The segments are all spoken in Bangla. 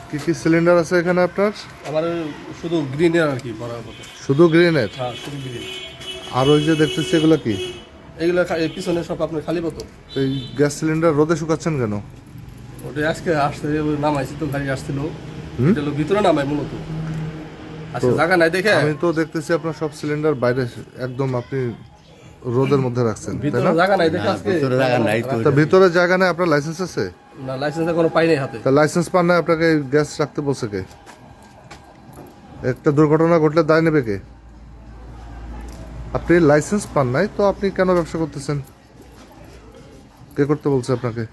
কি কি সিলিন্ডার আছে এখানে আপনার? আমার শুধু গ্রিনের আর কি ভরার মতো। শুধু গ্রিনের? হ্যাঁ, শুধু গ্রিন। আর ওই যে দেখতেছি এগুলো কি? এগুলো এই পিছনে সব আপনার খালি বোতল। তো এই গ্যাস সিলিন্ডার রোদে শুকাচ্ছেন কেন? ওটা আজকে আসতে নামাইছি তো, গাড়ি আসছিল, এটা হলো ভিতরে নামাই মূলত। আজকে জায়গা নাই দেখে আমি তো দেখতেছি আপনার সব সিলিন্ডার বাইরে একদম আপনি রোদের মধ্যে রাখছেন, তাই ভিতরে না? জায়গা নাই দেখে আজকে জায়গা নাই তো। তা ভিতরে জায়গা নেই, আপনার লাইসেন্স আছে? না, লাইসেন্স এখনো পাই নাই হাতে। তা লাইসেন্স পান না, আপনাকে এই গ্যাস রাখতে বলছে কে? একটা দুর্ঘটনা ঘটলে দায় নেবে কে? আপনি লাইসেন্স পান নাই তো আপনি কেন ব্যবসা করতেছেন? কে করতে বলছে আপনাকে?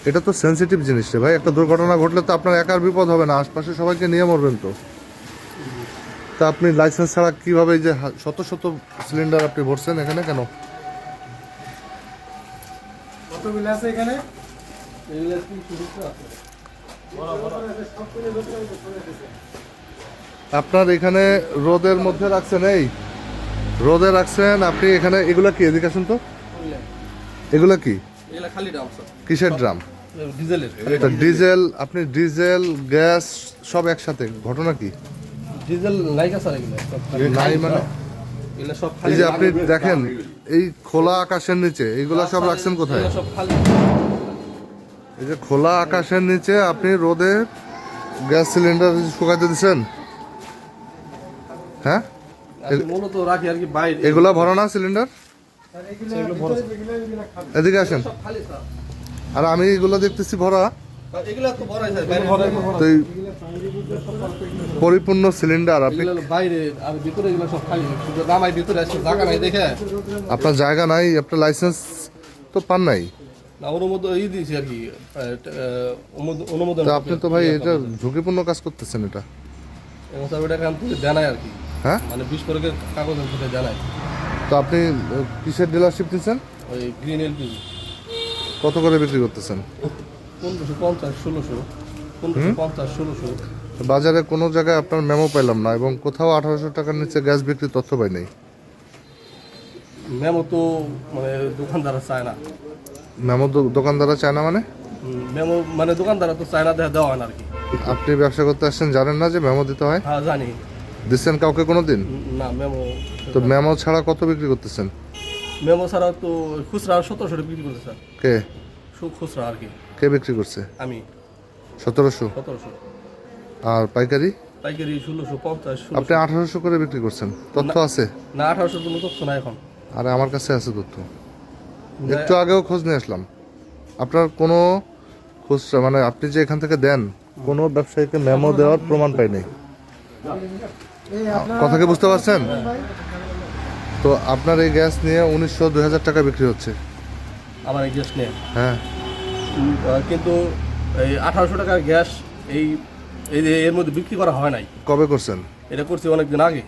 এটা তো সেনসিটিভ জিনিস রে ভাই। একটা দুর্ঘটনা ঘটলে তো আপনার একার বিপদ হবে না, আশপাশে সবাইকে নিয়ে মরবেন তো। তা আপনি লাইসেন্স ছাড়া কিভাবে এই যে শত শত সিলিন্ডার আপনি ভরছেন এখানে কেন? কতগুলো আছে এখানে? এগুলো কি শুরু আছে? আপনার এখানে রোদের মধ্যে রাখছেন, এই রোদে রাখছেন আপনি এখানে। এগুলা কি? এদিকে আসুন তো। এগুলা কি? এগুলো খালি ড্রাম স্যার, কিসের ড্রাম? ডিজেলের। তা ডিজেল, আপনি ডিজেল গ্যাস সব একসাথে, ঘটনা কি? ডিজেল নাই স্যার, এগুলো সব খালি। নাই মানে? এগুলো সব এই খালি। যে আপনি দেখেন এই খোলা আকাশের নিচে এইগুলা সব রাখছেন কোথায়? এগুলো সব খালি। এই যে খোলা আকাশের নিচে আপনি রোদে গ্যাস সিলিন্ডার শুকাইতে দিচ্ছেন? হ্যাঁ, আমি মূলত রাখি আর কি বাইরে। এগুলা ভরা না সিলিন্ডার? এদিকে আসেন। সব খালি স্যার। আর আমি এগুলো দেখতেছি ভরা। এগুলো তো বড়াই স্যার, বাইরে। তো এই পরিপূর্ণ সিলিন্ডার আপনি, এগুলো বাইরে আর ভিতরে এগুলো সব খালি। শুধু নামাই ভিতরে আসছে, জায়গা নাই দেখে। আপনার জায়গা নাই, আপনার লাইসেন্স তো পান নাই। না, অনুমোদন দিয়েছি আর কি, অনুমোদন। তা আপনি তো ভাই এটা ঝুঁকিপূর্ণ কাজ করতেছেন এটা। এবং স্যার ওটা এখান থেকে জানাই আর কি, হ্যাঁ, মানে বিস্ফোরকের কাগজ থেকে জানাই। তো আপনি কিসের ডিলারশিপ দিচ্ছেন? ওই গ্রিন এলপিজি কত করে বিক্রি করতেছেন? 1550, 1600, 1550, 1600। বাজারে কোনো জায়গায় আপনার মেমো পাইলাম না এবং কোথাও 1800 টাকার নিচে গ্যাস বিক্রি তথ্য পাই নাই। মেমো তো মানে দোকানদারা চায় না। মেমো দোকানদাররা চায় না মানে? মেমো মানে দোকানদারা তো চায় না, দেওয়া হয় না আর কি। আপনি ব্যবসা করতে আসছেন, জানেন না যে মেমো দিতে হয়? হ্যাঁ জানি। দিচ্ছেন কাউকে কোনো দিন? না, মেমো তো মেমো ছাড়া কত বিক্রি করতেছেন? মেমো ছাড়া তো খুচরা 1700 বিক্রি করছে স্যার। কে খুচরা আর কি কে বিক্রি করছে? আমি 1700। 1700। আর পাইকারি? পাইকারি 1650, আপনি 1600। 1800 করে বিক্রি করছেন, তথ্য আছে? না, 1800 কোনো তথ্য না এখন। আরে আমার কাছে আছে তথ্য, একটু আগেও খোঁজ নিয়ে আসলাম। আপনার কোনো খুচরা মানে আপনি যে এখান থেকে দেন কোনো ব্যবসায়ীকে মেমো দেওয়ার প্রমাণ পাই নাই। কথা কি বুঝতে পারছেন? তো আপনার এই গ্যাস নিয়ে 1900-2000 টাকা বিক্রি হচ্ছে। আমার এই গ্যাস নিয়ে হ্যাঁ, কিন্তু এই 1800 টাকার গ্যাস এই এই যে এর মধ্যে বিক্রি করা হয় নাই। কবে করছেন? এটা করছি অনেকদিন আগে।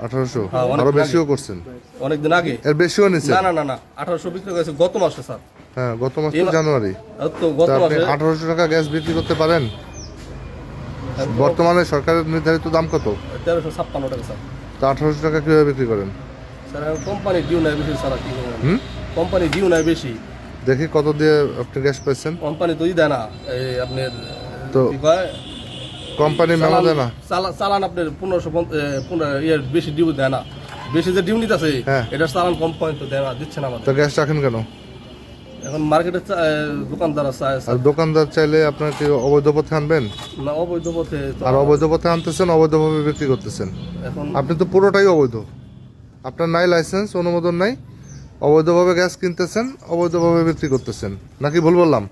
1800? হ্যাঁ, অনেক আরো আগে। বেশিও করছেন? অনেকদিন আগে। এর বেশিও নিচ্ছে? না না না না, 1800 বিক্রি করেছে গত মাসে স্যার। হ্যাঁ, গত মাস তো জানুয়ারি। তো গত তা আপনি মাসে 1800 টাকা গ্যাস বিক্রি করতে পারেন? বর্তমানে সরকারের নির্ধারিত দাম কত? 1356 টাকা স্যার। তা 1800 টাকা কিভাবে বিক্রি করেন? স্যার কোম্পানি ডিউ নাই বেশি স্যার, কি করবেন? হুম, কোম্পানি ডিউ নাই বেশি। দেখি কত দিয়ে আপনি গ্যাস পাইছেন। কোম্পানি তো দেয় না, এই আপনার তো কি কয় কোম্পানি মেমো দেয় না? চালান আপনার 1500 বেশি ডিউ দেয় না। বেশি যে ডিউ নিতেছে হ্যাঁ। এটা চালান কোম্পানি তো দেয় না, দিচ্ছে না আমাদের। তো গ্যাস রাখেন কেন? এখন মার্কেটে দোকানদার চায় আর দোকানদার চাইলে আপনার কি অবৈধ পথে আনবেন? না, অবৈধ পথে তো আর অবৈধ পথে আনতেছেন, অবৈধভাবে বিক্রি করতেছেন। এখন আপনি তো পুরোটাই অবৈধ। আপনার নাই লাইসেন্স, অনুমোদন নাই, অবৈধভাবে গ্যাস কিনতেছেন, অবৈধভাবে বিক্রি করতেছেন, নাকি ভুল বললাম?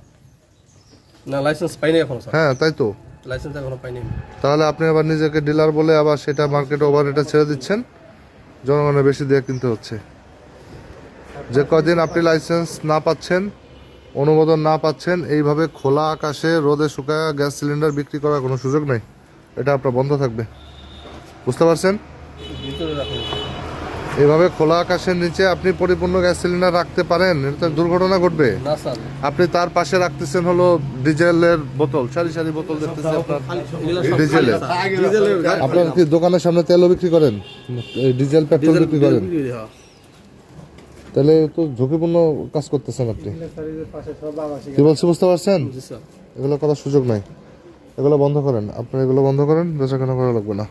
না, লাইসেন্স পাইনি এখনো স্যার। হ্যাঁ, তাই তো। লাইসেন্স এখনো পাইনি। তাহলে আপনি আবার নিজেকে ডিলার বলে আবার সেটা মার্কেটে ওভার রেটে ছেড়ে দিচ্ছেন, জনগণের বেশি দিয়ে কিনতে হচ্ছে। যে কদিন আপনি লাইসেন্স না পাচ্ছেন, অনুমোদন না পাচ্ছেন, এইভাবে খোলা আকাশে রোদে শুকায় গ্যাস সিলিন্ডার বিক্রি করার কোনো সুযোগ নেই। এটা আপনার বন্ধ থাকবে, বুঝতে পারছেন? ভিতরে রাখুন। এইভাবে খোলা আকাশের নিচে আপনি পরিপূর্ণ গ্যাস সিলিন্ডার রাখতে পারেন? এটা দুর্ঘটনা ঘটবে। না স্যার, আপনি তার পাশে রাখতেছেন হলো ডিজেলের বোতল, সারি সারি বোতল দেখতেছেন আপনার ডিজেলের। আপনার কি দোকানের সামনে তেলও বিক্রি করেন? এই ডিজেল পেট্রোল বিক্রি করেন? তাহলে তো ঝুঁকিপূর্ণ কাজ করতেছেন আপনি। কি বলছি বুঝতে পারছেন? জি স্যার। এগুলো করার সুযোগ নাই। এগুলো বন্ধ করেন, আপনারা এগুলো বন্ধ করেন, বেচাকেনা করা লাগবে না।